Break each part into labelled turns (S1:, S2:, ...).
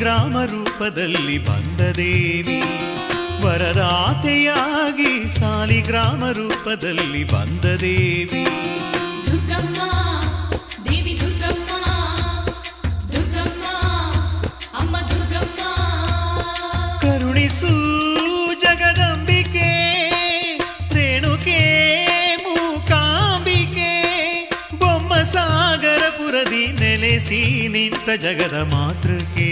S1: ಸಾಲಿಗ್ರಾಮ ರೂಪದಲ್ಲಿ ಬಂದ ದೇವಿ. ವರದಾತೆಯಾಗಿ ಸಾಲಿಗ್ರಾಮ ರೂಪದಲ್ಲಿ ಬಂದ ದೇವಿ.
S2: ದುರ್ಗಮ್ಮ ದೇವಿ ದುರ್ಗಮ್ಮ, ದುರ್ಗಮ್ಮ ಅಮ್ಮ ದುರ್ಗಮ್ಮ.
S1: ಕರುಣಿಸು ಜಗದಂಬಿಕೆ ರೇಣುಕೆ ಮೂಕಾಂಬಿಕೆ. ಬೊಮ್ಮಸಾಗರಪುರದಿ ನೆಲೆಸಿ ನಿಂತ ಜಗದ ಮಾತೃಕೆ.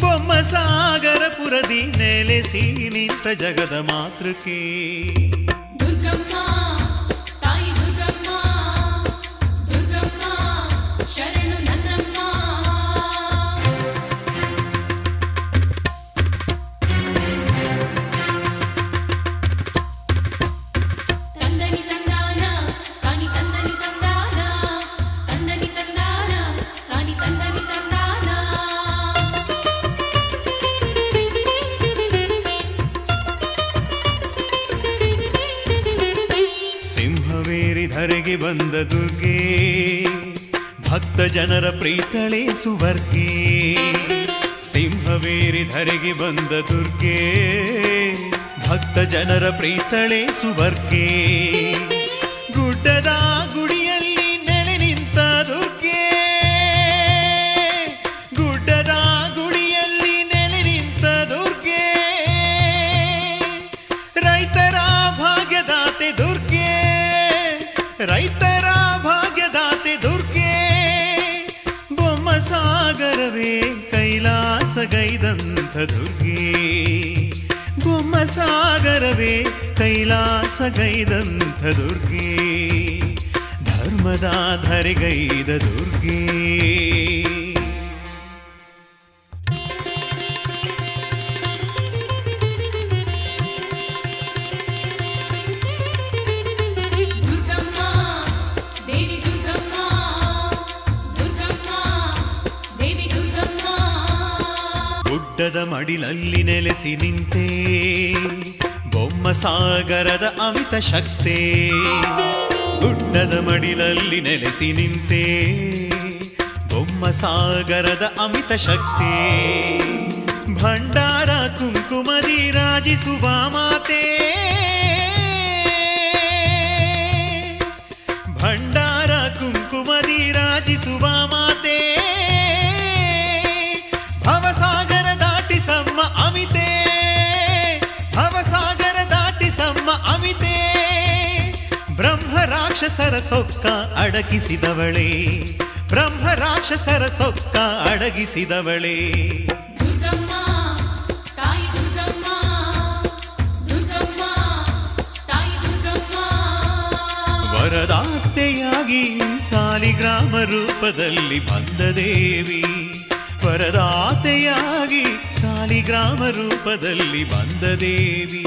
S1: ಬೊಮ್ಮಸಾಗರಪುರದಿ ನೆಲೆಸಿ ನಿಂತ ಜಗದ ಮಾತೃಕೆ.
S2: ದುರ್ಗಮ್ಮ ತಾಯಿ ದುರ್ಗಮ್ಮ, ದುರ್ಗಮ್ಮ ಶರಣು ನನ್ನಮ್ಮ. ತಂದನಿ ತಂದಾನ ತಾನಿ ತಂದನಿ ತಂದಾನ, ತಂದನಿ ತಂದಾನ ತಾನಿ ತಂದನಿ ತಂದಾನ.
S1: ಸಿಂಹವೇರಿ ಧರೆಗೆ ಬಂದ ದುರ್ಗೆ, ಭಕ್ತ ಜನರ ಪ್ರೀತಳೆ ಸುವರ್ಗೆ. ಸಿಂಹವೇರಿ ಧರೆಗೆ ಬಂದ ದುರ್ಗೆ, ಭಕ್ತ ಜನರ ಪ್ರೀತಳೆ ಸುವರ್ಗೆ. ಗುಡ್ಡದ ಗುಡಿಯಲ್ಲಿ ನೆಲೆ ನಿಂತ ದುರ್ಗೆ, ಗುಡ್ಡದ ಗುಡಿಯಲ್ಲಿ ನೆಲೆ ನಿಂತ ದುರ್ಗೆ. ರೈತರ ಭಾಗ್ಯದಾತೆ ದುರ್ಗೆ, ರೈತರ ಭಾಗ್ಯದಾತೆ ದುರ್ಗೆ. ಬೊಮ್ಮಸಾಗರವೇ ಕೈಲಾಸಗೈದಂಥ ದುರ್ಗೆ, ಬೊಮ್ಮಸಾಗರವೇ ಕೈಲಾಸಗೈದಂಥ ದುರ್ಗೆ. ಧರ್ಮದ ಧರೆಗೈದ ದುರ್ಗೆ.
S2: ದುರ್ಗಮ್ಮ ದೇವಿ ದುರ್ಗಮ್ಮ, ದುರ್ಗಮ್ಮ ದೇವಿ ದುರ್ಗಮ್ಮ.
S1: ಗುಡ್ಡದ ಮಡಿಲಲ್ಲಿ ನೆಲೆಸಿ ನಿಂತೆ ಬೊಮ್ಮಸಾಗರದ ಅಮಿತ ಶಕ್ತೆ. ಗುಡ್ಡದ ಮಡಿಲಲ್ಲಿ ನೆಲೆಸಿ ನಿಂತೆ ಬೊಮ್ಮಸಾಗರದ ಅಮಿತ ಶಕ್ತಿ. ಭಂಡಾರ ಕುಂಕುಮದಿ ರಾಜಿಸುವ ಮಾತೆ, ಭಂಡಾರ ಕುಂಕುಮದಿ ರಾಜಿಸುವ ಮಾತೆ. ಭವಸಾಗರ ದಾಟಿಸಮ್ಮ ಅಮಿತೆ, ಭವಸಾಗರ ದಾಟಿಸಮ್ಮ ಅಮಿತೆ. ಬ್ರಹ್ಮ ರಾಕ್ಷಸರ ಸೊಕ್ಕ ಅಡಗಿಸಿದವಳೇ, ಬ್ರಹ್ಮ ರಾಕ್ಷಸರ ಸೊಕ್ಕ ಅಡಗಿಸಿದವಳೇ.
S2: ದುರ್ಗಮ್ಮ ತಾಯಿ ದುರ್ಗಮ್ಮ, ದುರ್ಗಮ್ಮ ತಾಯಿ ದುರ್ಗಮ್ಮ.
S1: ವರದಾತೆಯಾಗಿ ಸಾಲಿಗ್ರಾಮ ರೂಪದಲ್ಲಿ ಬಂದ ದೇವಿ, ವರದಾತೆಯಾಗಿ ಸಾಲಿಗ್ರಾಮ ರೂಪದಲ್ಲಿ ಬಂದ ದೇವಿ.